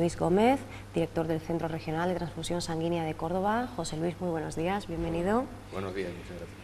Luis Gómez, director del Centro Regional de Transfusión Sanguínea de Córdoba. José Luis, muy buenos días, bienvenido. Buenos días, muchas gracias.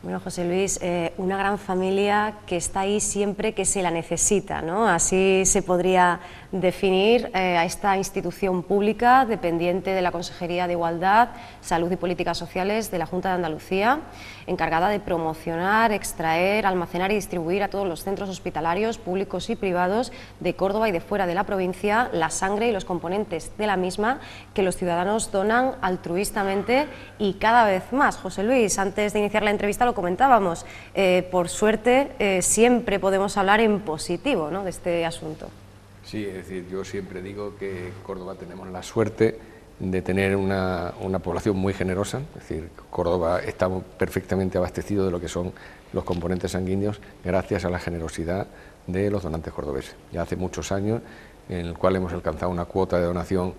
Bueno, José Luis, una gran familia que está ahí siempre que se la necesita, ¿no? Así se podría definir a esta institución pública dependiente de la Consejería de Igualdad, Salud y Políticas Sociales de la Junta de Andalucía, encargada de promocionar, extraer, almacenar y distribuir a todos los centros hospitalarios públicos y privados de Córdoba y de fuera de la provincia la sangre y los componentes de la misma que los ciudadanos donan altruistamente y cada vez más. José Luis, antes de iniciar la entrevista lo comentábamos, por suerte siempre podemos hablar en positivo, ¿no?, de este asunto. Sí, es decir, yo siempre digo que en Córdoba tenemos la suerte de tener una población muy generosa, es decir, Córdoba está perfectamente abastecido de lo que son los componentes sanguíneos gracias a la generosidad de los donantes cordobeses. Ya hace muchos años en el cual hemos alcanzado una cuota de donación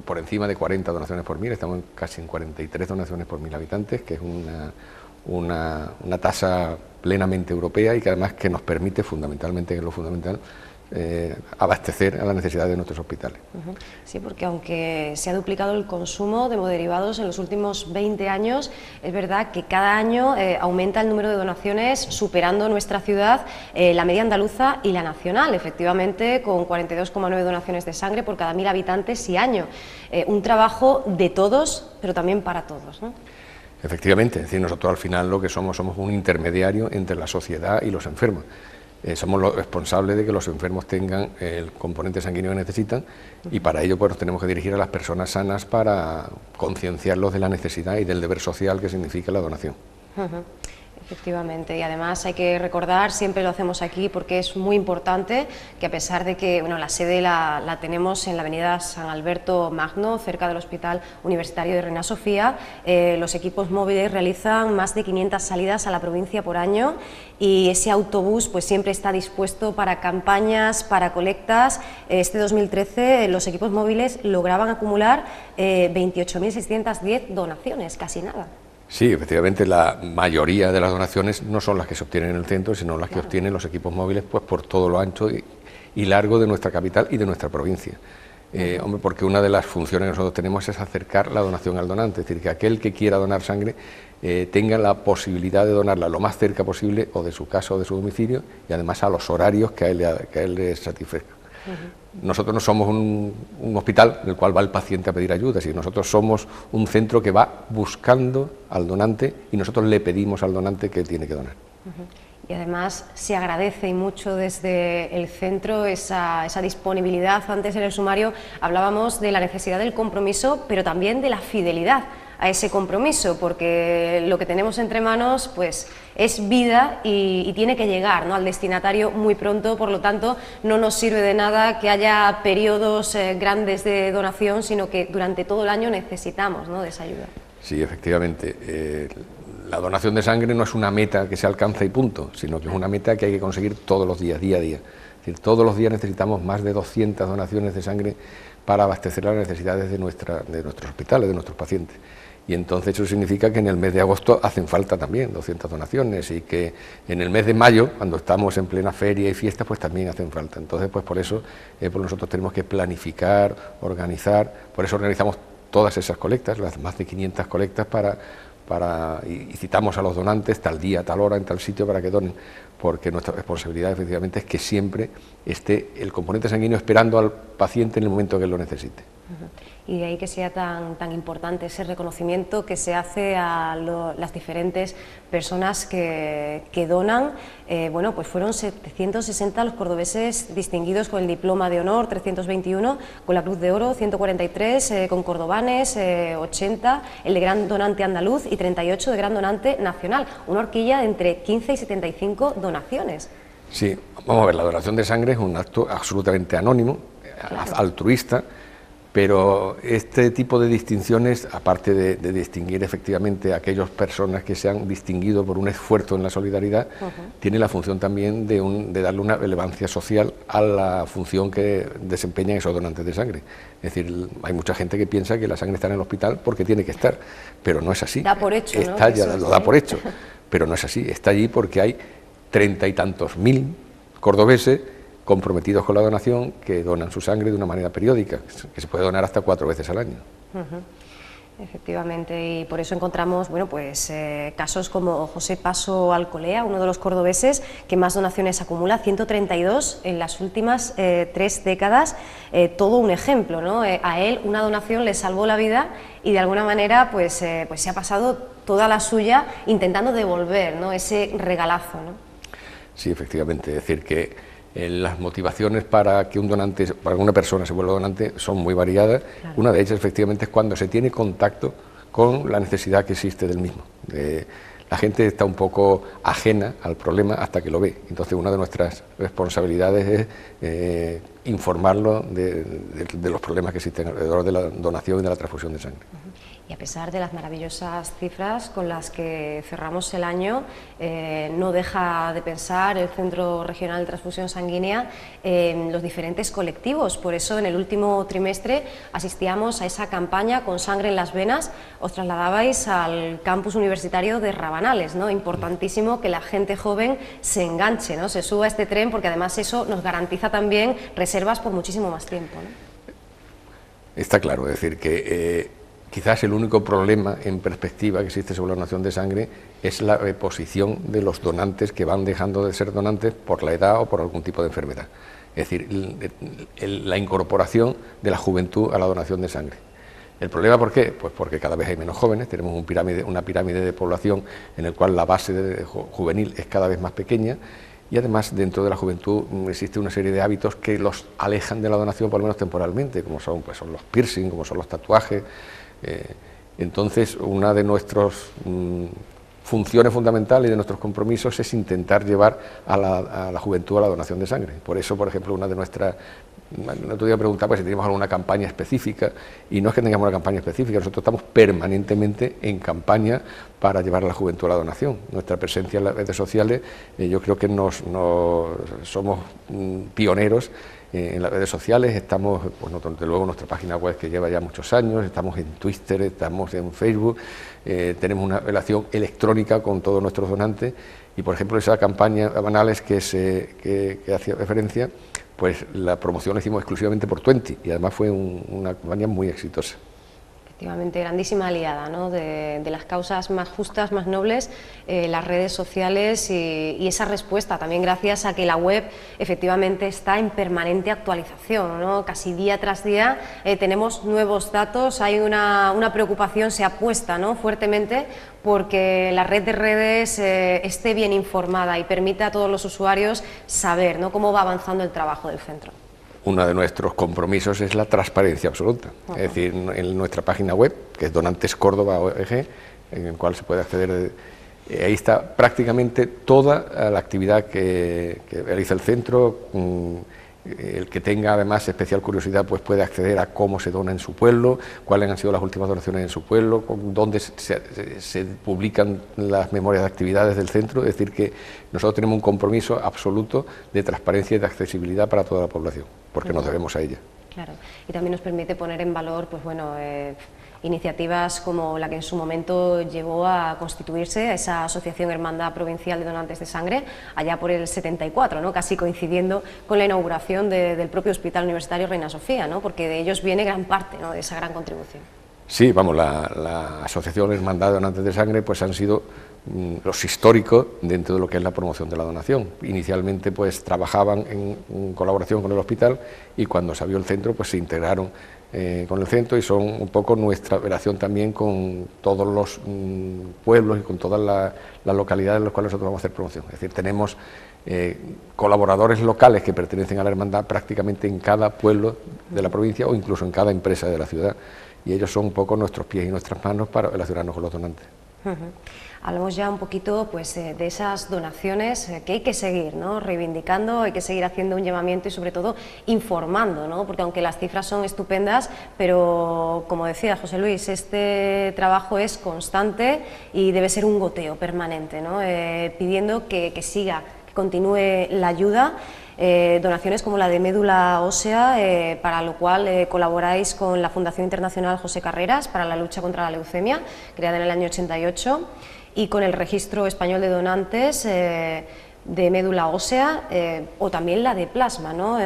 por encima de 40 donaciones por 1000, estamos casi en 43 donaciones por 1000 habitantes, que es una tasa plenamente europea y que además que nos permite fundamentalmente, que es lo fundamental, abastecer a las necesidades de nuestros hospitales. Sí, porque aunque se ha duplicado el consumo de hemoderivados en los últimos 20 años, es verdad que cada año aumenta el número de donaciones, superando nuestra ciudad la media andaluza y la nacional, efectivamente, con 42,9 donaciones de sangre por cada 1000 habitantes y año. Un trabajo de todos, pero también para todos, ¿no? Efectivamente, es decir, nosotros al final lo que somos un intermediario entre la sociedad y los enfermos. Somos los responsables de que los enfermos tengan el componente sanguíneo que necesitan y para ello pues nos tenemos que dirigir a las personas sanas para concienciarlos de la necesidad y del deber social que significa la donación. Efectivamente, y además hay que recordar, siempre lo hacemos aquí porque es muy importante, que a pesar de que la sede la tenemos en la avenida San Alberto Magno, cerca del Hospital Universitario de Reina Sofía, los equipos móviles realizan más de 500 salidas a la provincia por año y ese autobús pues siempre está dispuesto para campañas, para colectas. Este 2013 los equipos móviles lograban acumular 28.610 donaciones, casi nada. Sí, efectivamente la mayoría de las donaciones no son las que se obtienen en el centro, sino las que obtienen los equipos móviles pues por todo lo ancho y largo de nuestra capital y de nuestra provincia. Hombre, porque una de las funciones que nosotros tenemos es acercar la donación al donante, es decir, que aquel que quiera donar sangre tenga la posibilidad de donarla lo más cerca posible o de su casa o de su domicilio y además a los horarios que a él le satisfazca. Nosotros no somos un hospital en el cual va el paciente a pedir ayuda, sino nosotros somos un centro que va buscando al donante y nosotros le pedimos al donante que tiene que donar. Y además se agradece y mucho desde el centro esa disponibilidad. Antes en el sumario hablábamos de la necesidad del compromiso, pero también de la fidelidad a ese compromiso, porque lo que tenemos entre manos pues es vida y tiene que llegar, ¿no?, al destinatario muy pronto. Por lo tanto no nos sirve de nada que haya periodos grandes de donación, sino que durante todo el año necesitamos, ¿no?, de esa ayuda. Sí, efectivamente. La donación de sangre no es una meta que se alcanza y punto, sino que es una meta que hay que conseguir todos los días, día a día. Es decir, todos los días necesitamos más de 200 donaciones de sangre para abastecer las necesidades de nuestros hospitales, de nuestros pacientes. Y entonces eso significa que en el mes de agosto hacen falta también 200 donaciones y que en el mes de mayo, cuando estamos en plena feria y fiestas, pues también hacen falta. Entonces, pues por eso pues nosotros tenemos que planificar, organizar, por eso organizamos todas esas colectas, las más de 500 colectas y citamos a los donantes tal día, tal hora, en tal sitio para que donen, porque nuestra responsabilidad efectivamente es que siempre esté el componente sanguíneo esperando al paciente en el momento que él lo necesite. Y de ahí que sea tan importante ese reconocimiento que se hace a las diferentes personas que donan. Bueno, pues fueron 760 los cordobeses distinguidos con el diploma de honor, 321 con la Cruz de Oro, 143 con cordobanes, 80 el de gran donante andaluz y 38 de gran donante nacional. Una horquilla de entre 15 y 75 donaciones. Sí, vamos a ver, la donación de sangre es un acto absolutamente anónimo, claro, altruista. Pero este tipo de distinciones, aparte de distinguir efectivamente a aquellas personas que se han distinguido por un esfuerzo en la solidaridad, tiene la función también de darle una relevancia social a la función que desempeñan esos donantes de sangre. Es decir, hay mucha gente que piensa que la sangre está en el hospital porque tiene que estar, pero no es así. Da por hecho, ¿no? Está ya, lo da por hecho, pero no es así. Está allí porque hay 30 y tantos mil cordobeses comprometidos con la donación, que donan su sangre de una manera periódica, que se puede donar hasta 4 veces al año. Efectivamente, y por eso encontramos casos como José Paso Alcolea, uno de los cordobeses que más donaciones acumula, 132 en las últimas 3 décadas, todo un ejemplo, ¿no? A él una donación le salvó la vida y de alguna manera se ha pasado toda la suya intentando devolver, ¿no?, ese regalazo, ¿no? Sí, efectivamente, es decir que las motivaciones para que un donante, para que una persona se vuelva donante son muy variadas. Claro. Una de ellas efectivamente es cuando se tiene contacto con la necesidad que existe del mismo. La gente está un poco ajena al problema hasta que lo ve. Entonces una de nuestras responsabilidades es informarlo de los problemas que existen alrededor de la donación y de la transfusión de sangre. Y a pesar de las maravillosas cifras con las que cerramos el año, no deja de pensar el Centro Regional de Transfusión Sanguínea en los diferentes colectivos. Por eso en el último trimestre asistíamos a esa campaña Con sangre en las venas, os trasladabais al campus universitario de Rabanales, ¿no? Importantísimo que la gente joven se enganche, ¿no?, se suba a este tren, porque además eso nos garantiza también reservas por muchísimo más tiempo, ¿no? Está claro, es decir que quizás el único problema en perspectiva que existe sobre la donación de sangre es la reposición de los donantes que van dejando de ser donantes por la edad o por algún tipo de enfermedad. Es decir, la incorporación de la juventud a la donación de sangre. ¿El problema por qué? Pues porque cada vez hay menos jóvenes, tenemos una pirámide de población en el cual la base juvenil es cada vez más pequeña. Y además dentro de la juventud existe una serie de hábitos que los alejan de la donación por lo menos temporalmente, como son los piercing, como son los tatuajes. Entonces una de nuestras funciones fundamentales y de nuestros compromisos es intentar llevar a la juventud a la donación de sangre. Por eso, por ejemplo, una de nuestras... El otro día preguntaba si teníamos alguna campaña específica, y no es que tengamos una campaña específica, nosotros estamos permanentemente en campaña para llevar a la juventud a la donación. Nuestra presencia en las redes sociales, yo creo que somos pioneros en las redes sociales. Estamos, pues, desde luego, nuestra página web, que lleva ya muchos años, estamos en Twitter, estamos en Facebook, tenemos una relación electrónica con todos nuestros donantes, y por ejemplo esa campaña Rabanales que hacía referencia, pues la promoción la hicimos exclusivamente por Twenty, y además fue una campaña muy exitosa. Efectivamente, grandísima aliada, ¿no?, de las causas más justas, más nobles, las redes sociales y esa respuesta, también gracias a que la web efectivamente está en permanente actualización, ¿no? Casi día tras día tenemos nuevos datos, hay una preocupación, se apuesta, ¿no?, fuertemente porque la red de redes esté bien informada y permita a todos los usuarios saber, ¿no?, cómo va avanzando el trabajo del centro. Uno de nuestros compromisos es la transparencia absoluta. Es decir, en nuestra página web, que es Donantes Córdoba OEG, en el cual se puede acceder, ahí está prácticamente toda la actividad que realiza el centro. El que tenga además especial curiosidad pues puede acceder a cómo se dona en su pueblo, cuáles han sido las últimas donaciones en su pueblo, dónde se publican las memorias de actividades del centro. Es decir, que nosotros tenemos un compromiso absoluto de transparencia y de accesibilidad para toda la población, porque nos debemos a ella. Claro, y también nos permite poner en valor, pues bueno, iniciativas como la que en su momento llevó a constituirse a esa Asociación Hermandad Provincial de Donantes de Sangre, allá por el 74, ¿no?, casi coincidiendo con la inauguración del propio Hospital Universitario Reina Sofía, ¿no?, porque de ellos viene gran parte, ¿no?, de esa gran contribución. Sí, vamos, la Asociación Hermandad de Donantes de Sangre pues han sido los históricos dentro de lo que es la promoción de la donación. Inicialmente pues trabajaban en colaboración con el hospital, y cuando se abrió el centro pues se integraron con el centro, y son un poco nuestra relación también con todos los pueblos y con todas las localidades en las cuales nosotros vamos a hacer promoción. Es decir, tenemos colaboradores locales que pertenecen a la hermandad prácticamente en cada pueblo de la provincia o incluso en cada empresa de la ciudad, y ellos son un poco nuestros pies y nuestras manos para relacionarnos con los donantes. Hablamos ya un poquito pues, de esas donaciones que hay que seguir, ¿no?, reivindicando, hay que seguir haciendo un llamamiento y sobre todo informando, ¿no?, porque aunque las cifras son estupendas, pero como decía José Luis, este trabajo es constante y debe ser un goteo permanente, ¿no?, pidiendo que siga, que continúe la ayuda. Donaciones como la de médula ósea, para lo cual colaboráis con la Fundación Internacional José Carreras para la lucha contra la leucemia, creada en el año 88, y con el Registro Español de Donantes de médula ósea o también la de plasma, ¿no?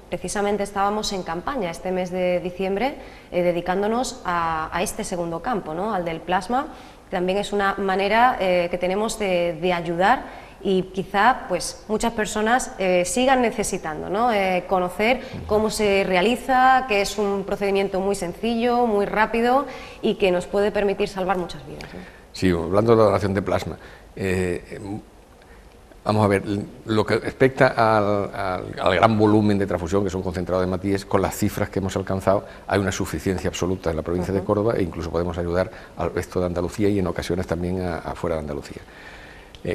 Precisamente estábamos en campaña este mes de diciembre dedicándonos a este segundo campo, ¿no? Al del plasma. También es una manera que tenemos de ayudar y quizá pues muchas personas sigan necesitando, ¿no? Conocer cómo se realiza, que es un procedimiento muy sencillo, muy rápido y que nos puede permitir salvar muchas vidas, ¿no? Sí, hablando de la donación de plasma, vamos a ver, lo que respecta al gran volumen de transfusión que son concentrados de Matíes, con las cifras que hemos alcanzado, hay una suficiencia absoluta en la provincia de Córdoba e incluso podemos ayudar al resto de Andalucía y en ocasiones también afuera de Andalucía.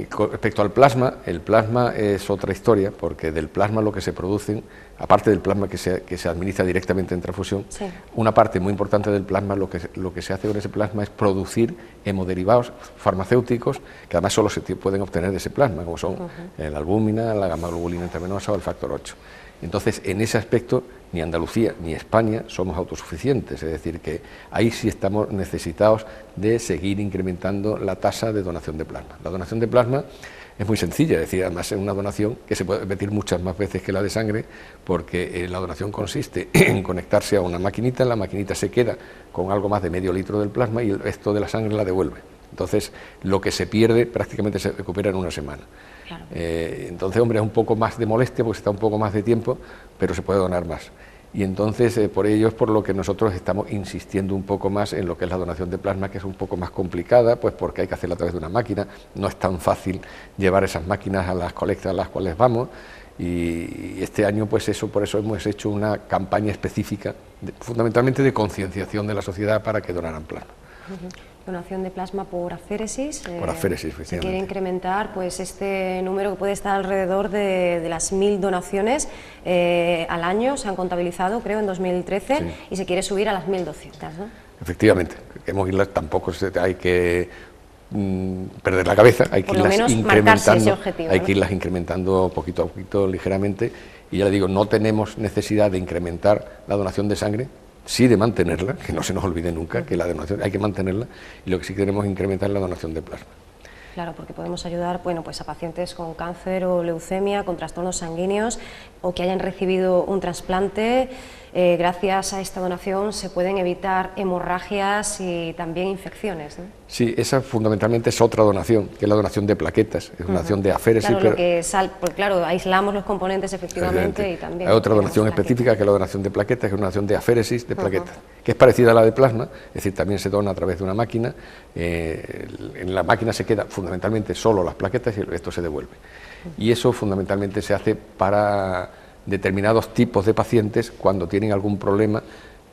Con respecto al plasma, el plasma es otra historia, porque del plasma lo que se producen, aparte del plasma que se administra directamente en transfusión, sí, una parte muy importante del plasma, lo que se hace con ese plasma es producir hemoderivados farmacéuticos, que además solo se pueden obtener de ese plasma, como son la albúmina, la gamma-globulina intravenosa o el factor 8. Entonces, en ese aspecto, ni Andalucía ni España somos autosuficientes, es decir, que ahí sí estamos necesitados de seguir incrementando la tasa de donación de plasma. La donación de plasma es muy sencilla, es decir, además es una donación que se puede repetir muchas más veces que la de sangre, porque la donación consiste en conectarse a una maquinita, la maquinita se queda con algo más de medio litro del plasma y el resto de la sangre la devuelve. Entonces, lo que se pierde prácticamente se recupera en una semana. Claro. Entonces, hombre, es un poco más de molestia porque se está un poco más de tiempo, pero se puede donar más. Y entonces, por ello es por lo que nosotros estamos insistiendo un poco más en lo que es la donación de plasma, que es un poco más complicada, pues porque hay que hacerla a través de una máquina, no es tan fácil llevar esas máquinas a las colectas a las cuales vamos, y este año, pues por eso hemos hecho una campaña específica, fundamentalmente de concienciación de la sociedad para que donaran plasma. Donación de plasma por aféresis. Por aféresis, efectivamente. Se quiere incrementar pues este número que puede estar alrededor de las 1000 donaciones al año, se han contabilizado creo en 2013, sí, y se quiere subir a las 1200, ¿no? Efectivamente, queremos irlas, tampoco hay que perder la cabeza, hay que irlas incrementando, hay que irlas incrementando poquito a poquito, ligeramente, y ya le digo, no tenemos necesidad de incrementar la donación de sangre, sí de mantenerla, que no se nos olvide nunca que la donación hay que mantenerla, y lo que sí queremos es incrementar la donación de plasma. Claro, porque podemos ayudar, bueno, pues a pacientes con cáncer o leucemia, con trastornos sanguíneos o que hayan recibido un trasplante. Gracias a esta donación se pueden evitar hemorragias y también infecciones, ¿no? Sí, esa fundamentalmente es otra donación, que es la donación de plaquetas, es una donación de aféresis. Claro, porque claro, aislamos los componentes efectivamente y también... Hay otra donación específica que es la donación de plaquetas, que es una donación de aféresis de plaquetas, que es parecida a la de plasma, es decir, también se dona a través de una máquina, en la máquina se queda fundamentalmente solo las plaquetas y el resto se devuelve. Y eso fundamentalmente se hace para determinados tipos de pacientes cuando tienen algún problema,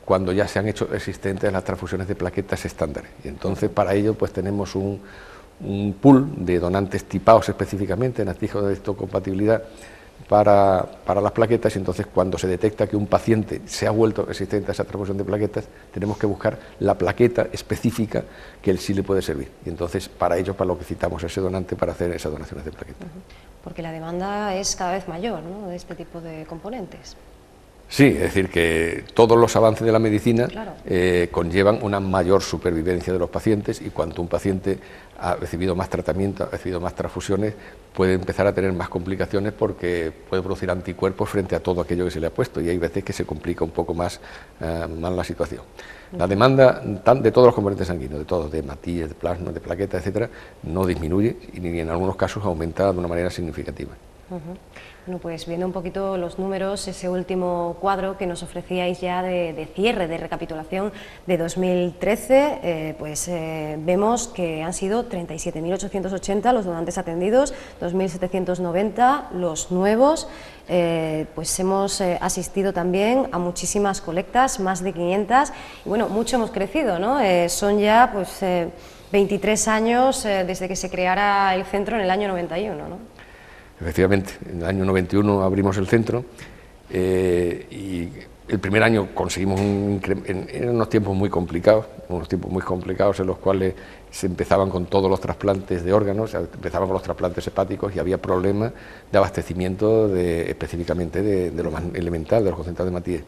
cuando ya se han hecho existentes las transfusiones de plaquetas estándares. Y entonces para ello pues tenemos un pool de donantes tipados específicamente en antígenos de histocompatibilidad para las plaquetas, y entonces cuando se detecta que un paciente se ha vuelto resistente a esa transfusión de plaquetas, tenemos que buscar la plaqueta específica que él sí le puede servir. Y entonces para ello, para lo que citamos a ese donante para hacer esas donaciones de plaquetas. Porque la demanda es cada vez mayor, ¿no?, de este tipo de componentes. Sí, es decir, que todos los avances de la medicina, claro, conllevan una mayor supervivencia de los pacientes, y cuanto un paciente ha recibido más tratamiento, ha recibido más transfusiones, puede empezar a tener más complicaciones porque puede producir anticuerpos frente a todo aquello que se le ha puesto, y hay veces que se complica un poco más la situación. La demanda de todos los componentes sanguíneos, de todos, de hematíes, de plasma, de plaquetas, etcétera, no disminuye y en algunos casos aumenta de una manera significativa. Bueno, pues viendo un poquito los números, ese último cuadro que nos ofrecíais ya de cierre, de recapitulación de 2013, vemos que han sido 37.880 los donantes atendidos, 2.790 los nuevos, pues hemos asistido también a muchísimas colectas, más de 500, y bueno, mucho hemos crecido, ¿no? Son ya pues 23 años desde que se creara el centro en el año 91, ¿no? Efectivamente, en el año 91 abrimos el centro y el primer año conseguimos eran unos tiempos muy complicados en los cuales se empezaban con todos los trasplantes de órganos, empezaban con los trasplantes hepáticos y había problemas de abastecimiento específicamente de lo más elemental, de los concentrados de Matíes.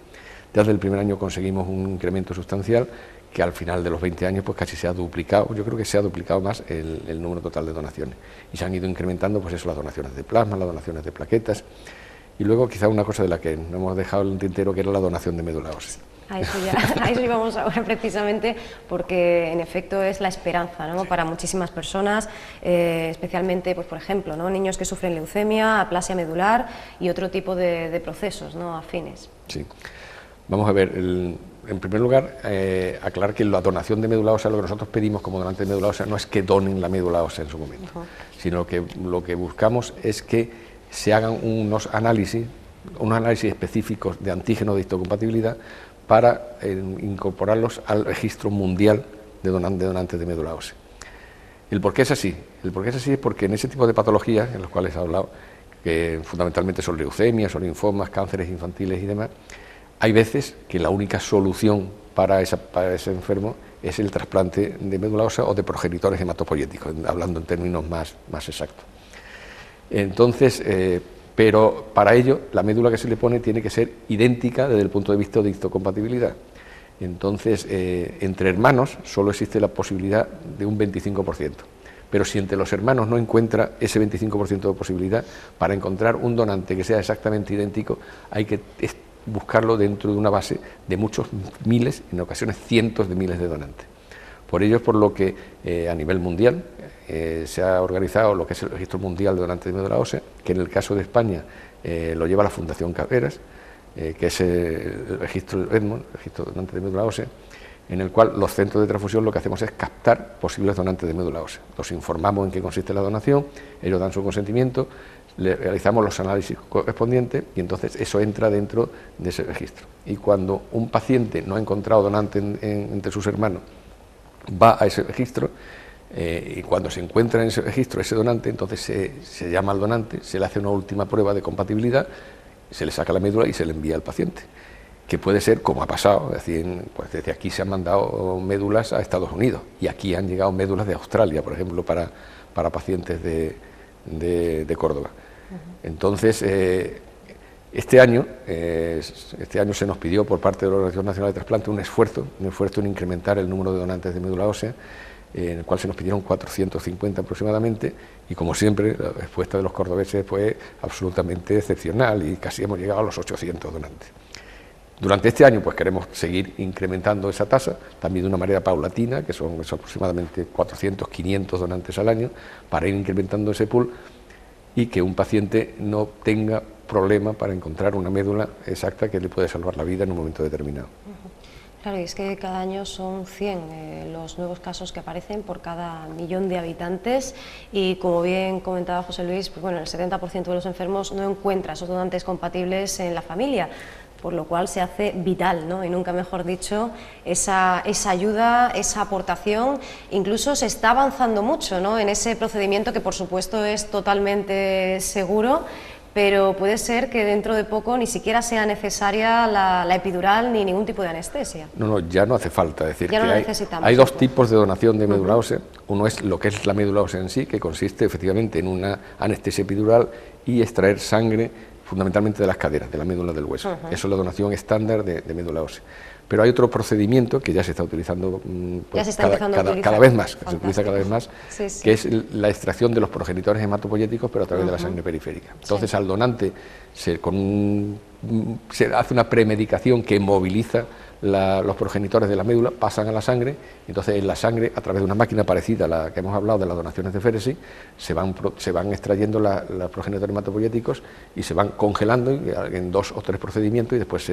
Desde el primer año conseguimos un incremento sustancial que al final de los 20 años pues casi se ha duplicado, yo creo que se ha duplicado más el número total de donaciones, y se han ido incrementando pues eso, las donaciones de plasma, las donaciones de plaquetas, y luego quizá una cosa de la que no hemos dejado el tintero, que era la donación de médula ósea. A eso íbamos ahora precisamente, porque en efecto es la esperanza, ¿no? Sí. Para muchísimas personas, especialmente, pues, por ejemplo, ¿no? Niños que sufren leucemia, aplasia medular y otro tipo de procesos, ¿no? Afines. Sí. Vamos a ver, en primer lugar, aclarar que la donación de médula ósea, lo que nosotros pedimos como donante de médula ósea no es que donen la médula ósea en su momento, sino que lo que buscamos es que se hagan unos análisis específicos de antígeno de histocompatibilidad para incorporarlos al registro mundial de donantes de médula ósea. ¿El por qué es así? El por qué es así es porque en ese tipo de patologías, en las cuales he hablado, que fundamentalmente son leucemias, son linfomas, cánceres infantiles y demás, hay veces que la única solución para ese enfermo es el trasplante de médula ósea o de progenitores hematopoyéticos, hablando en términos más exactos. Entonces, pero para ello la médula que se le pone tiene que ser idéntica desde el punto de vista de histocompatibilidad. Entonces, entre hermanos solo existe la posibilidad de un 25%, pero si entre los hermanos no encuentra ese 25% de posibilidad, para encontrar un donante que sea exactamente idéntico hay que buscarlo dentro de una base de muchos miles, en ocasiones cientos de miles de donantes. Por ello es por lo que a nivel mundial se ha organizado lo que es el Registro Mundial de Donantes de Médula Ósea, que en el caso de España lo lleva la Fundación Carreras, que es el registro Edmond, el registro de donantes de médula ósea, en el cual los centros de transfusión lo que hacemos es captar posibles donantes de médula ósea. Los informamos en qué consiste la donación, ellos dan su consentimiento, le realizamos los análisis correspondientes y entonces eso entra dentro de ese registro. Y cuando un paciente no ha encontrado donante entre sus hermanos, va a ese registro, y cuando se encuentra en ese registro ese donante, entonces se llama al donante, se le hace una última prueba de compatibilidad, se le saca la médula y se le envía al paciente, que puede ser como ha pasado, es decir, pues desde aquí se han mandado médulas a Estados Unidos y aquí han llegado médulas de Australia, por ejemplo, para pacientes de Córdoba. Entonces, este año se nos pidió por parte de la Organización Nacional de Trasplante un esfuerzo en incrementar el número de donantes de médula ósea, en el cual se nos pidieron 450 aproximadamente, y como siempre la respuesta de los cordobeses fue absolutamente excepcional y casi hemos llegado a los 800 donantes. Durante este año pues queremos seguir incrementando esa tasa, también de una manera paulatina, que son aproximadamente 400, 500 donantes al año, para ir incrementando ese pool y que un paciente no tenga problema para encontrar una médula exacta que le puede salvar la vida en un momento determinado. Claro, y es que cada año son 100 los nuevos casos que aparecen por cada millón de habitantes y, como bien comentaba José Luis, pues bueno, el 70% de los enfermos no encuentra esos donantes compatibles en la familia, por lo cual se hace vital, ¿no? Y nunca mejor dicho, esa ayuda, esa aportación. Incluso se está avanzando mucho, ¿no?, en ese procedimiento que por supuesto es totalmente seguro, pero puede ser que dentro de poco ni siquiera sea necesaria la epidural ni ningún tipo de anestesia. No, ya no hace falta, es decir, ya que hay dos tipos de donación de médula ósea. Uno es lo que es la médula ósea en sí, que consiste efectivamente en una anestesia epidural y extraer sangre fundamentalmente de las caderas, de la médula del hueso. Eso es la donación estándar de médula ósea. Pero hay otro procedimiento que ya se está utilizando, pues, cada vez más, que se utiliza cada vez más, sí. Que es la extracción de los progenitores hematopoyéticos, pero a través de la sangre periférica. Entonces al donante se hace una premedicación que moviliza los progenitores de la médula, pasan a la sangre, y entonces en la sangre, a través de una máquina parecida a la que hemos hablado de las donaciones de féresis, se van extrayendo los progenitores hematopoyéticos y se van congelando en 2 o 3 procedimientos, y después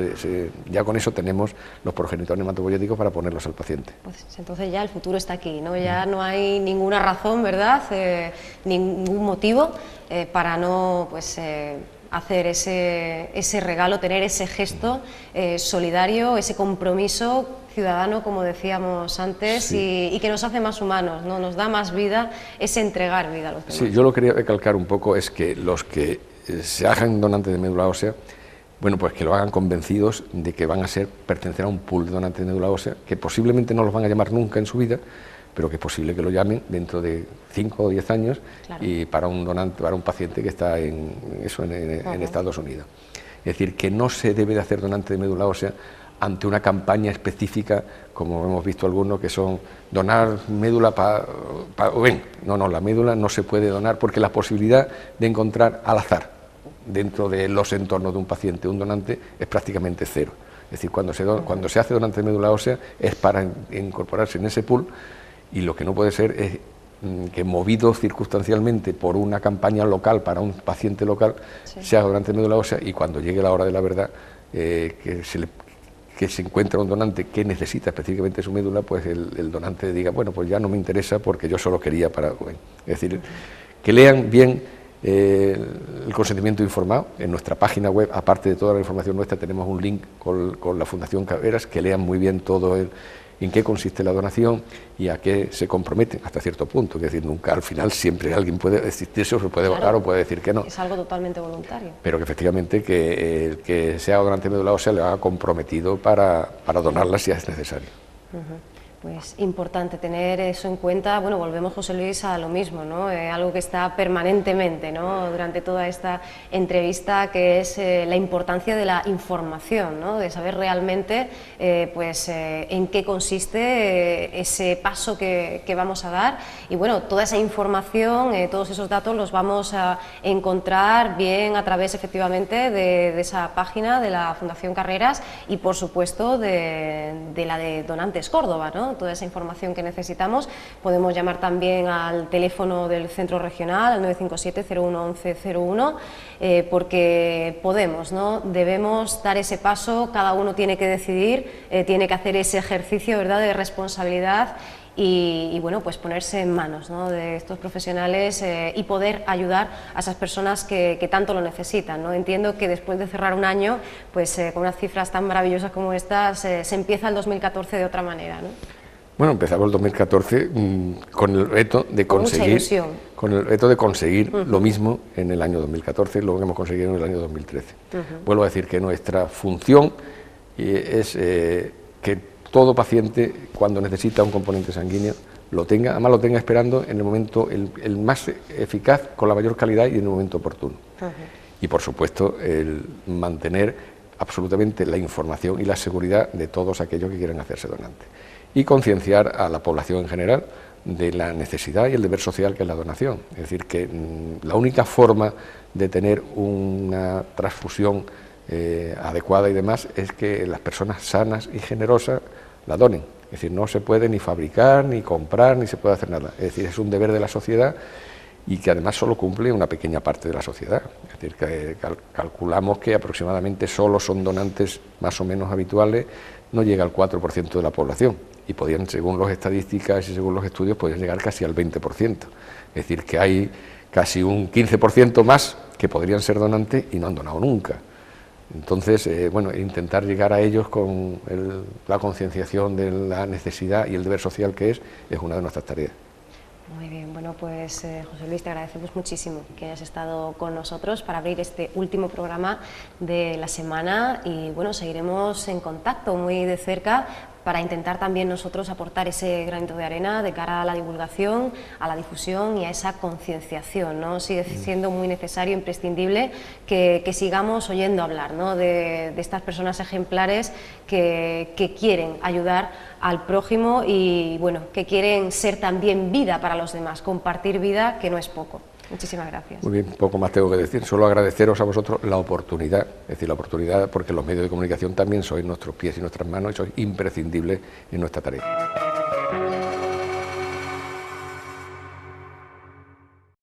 ya con eso tenemos los progenitores hematopoyéticos para ponerlos al paciente. Pues entonces ya el futuro está aquí, ¿no? Ya no hay ninguna razón, ¿verdad?, ningún motivo para no, pues, hacer ese regalo, tener ese gesto solidario, ese compromiso ciudadano, como decíamos antes, sí. y que nos hace más humanos, ¿no? Nos da más vida, ese entregar vida a los demás. Sí, yo lo quería recalcar un poco, es que los que se hagan donantes de médula ósea, bueno, pues que lo hagan convencidos de que van a pertenecer a un pool de donantes de médula ósea, que posiblemente no los van a llamar nunca en su vida, pero que es posible que lo llamen dentro de 5 o 10 años, claro. Y para un donante, para un paciente que está en Estados Unidos. Es decir, que no se debe de hacer donante de médula ósea ante una campaña específica, como hemos visto algunos, que son donar médula para... No, la médula no se puede donar porque la posibilidad de encontrar al azar dentro de los entornos de un paciente un donante es prácticamente cero. Es decir, cuando se hace donante de médula ósea es para incorporarse en ese pool, y lo que no puede ser es que, movido circunstancialmente por una campaña local para un paciente local, se haga donante de médula ósea, y cuando llegue la hora de la verdad, que se encuentra un donante que necesita específicamente su médula, pues el donante diga, bueno, pues ya no me interesa porque yo solo quería para... Es decir, que lean bien el consentimiento informado. En nuestra página web, aparte de toda la información nuestra, tenemos un link con la Fundación Carreras, que lean muy bien todo en qué consiste la donación y a qué se comprometen hasta cierto punto. Es decir, nunca, al final, siempre alguien puede existirse o se puede votar o puede decir que no. Es algo totalmente voluntario. Pero que efectivamente que sea donante de médula ósea le haga comprometido para donarla si es necesario. Pues importante tener eso en cuenta. Bueno, volvemos, José Luis, a lo mismo, ¿no? Algo que está permanentemente, ¿no?, durante toda esta entrevista, que es la importancia de la información, ¿no?, de saber realmente en qué consiste ese paso que vamos a dar. Y bueno, toda esa información, todos esos datos los vamos a encontrar bien a través, efectivamente, de esa página de la Fundación Carreras y, por supuesto, de la de Donantes Córdoba, ¿no? Toda esa información que necesitamos. Podemos llamar también al teléfono del centro regional, al 957-01-1101, porque podemos, ¿no?, debemos dar ese paso. Cada uno tiene que decidir, tiene que hacer ese ejercicio, ¿verdad?, de responsabilidad y bueno, pues ponerse en manos, ¿no?, de estos profesionales y poder ayudar a esas personas que tanto lo necesitan, ¿no? Entiendo que después de cerrar un año, pues con unas cifras tan maravillosas como estas, se empieza el 2014 de otra manera, ¿no? Bueno, empezamos el 2014 con el reto de conseguir, lo mismo en el año 2014, lo que hemos conseguido en el año 2013. Vuelvo a decir que nuestra función es que todo paciente, cuando necesita un componente sanguíneo, lo tenga, además lo tenga esperando en el momento el más eficaz, con la mayor calidad y en el momento oportuno. Y por supuesto, el mantener absolutamente la información y la seguridad de todos aquellos que quieran hacerse donantes. Y concienciar a la población en general de la necesidad y el deber social que es la donación. Es decir, que la única forma de tener una transfusión adecuada y demás es que las personas sanas y generosas la donen. Es decir, no se puede ni fabricar, ni comprar, ni se puede hacer nada. Es decir, es un deber de la sociedad y que además solo cumple una pequeña parte de la sociedad. Es decir, que calculamos que aproximadamente solo son donantes más o menos habituales, no llega al 4% de la población, y podían, según las estadísticas y según los estudios, podrían llegar casi al 20%. Es decir, que hay casi un 15% más que podrían ser donantes y no han donado nunca. Entonces, bueno, intentar llegar a ellos con la concienciación de la necesidad y el deber social que es una de nuestras tareas. Muy bien, bueno, pues José Luis, te agradecemos muchísimo que hayas estado con nosotros para abrir este último programa de la semana y bueno, seguiremos en contacto muy de cerca para intentar también nosotros aportar ese granito de arena de cara a la divulgación, a la difusión y a esa concienciación, ¿no? Sigue siendo muy necesario, imprescindible, que sigamos oyendo hablar, ¿no?, de estas personas ejemplares que quieren ayudar al prójimo y bueno, que quieren ser también vida para los demás, compartir vida, que no es poco. Muchísimas gracias. Muy bien, poco más tengo que decir, solo agradeceros a vosotros la oportunidad, es decir, la oportunidad porque los medios de comunicación también sois nuestros pies y nuestras manos y sois imprescindibles en nuestra tarea.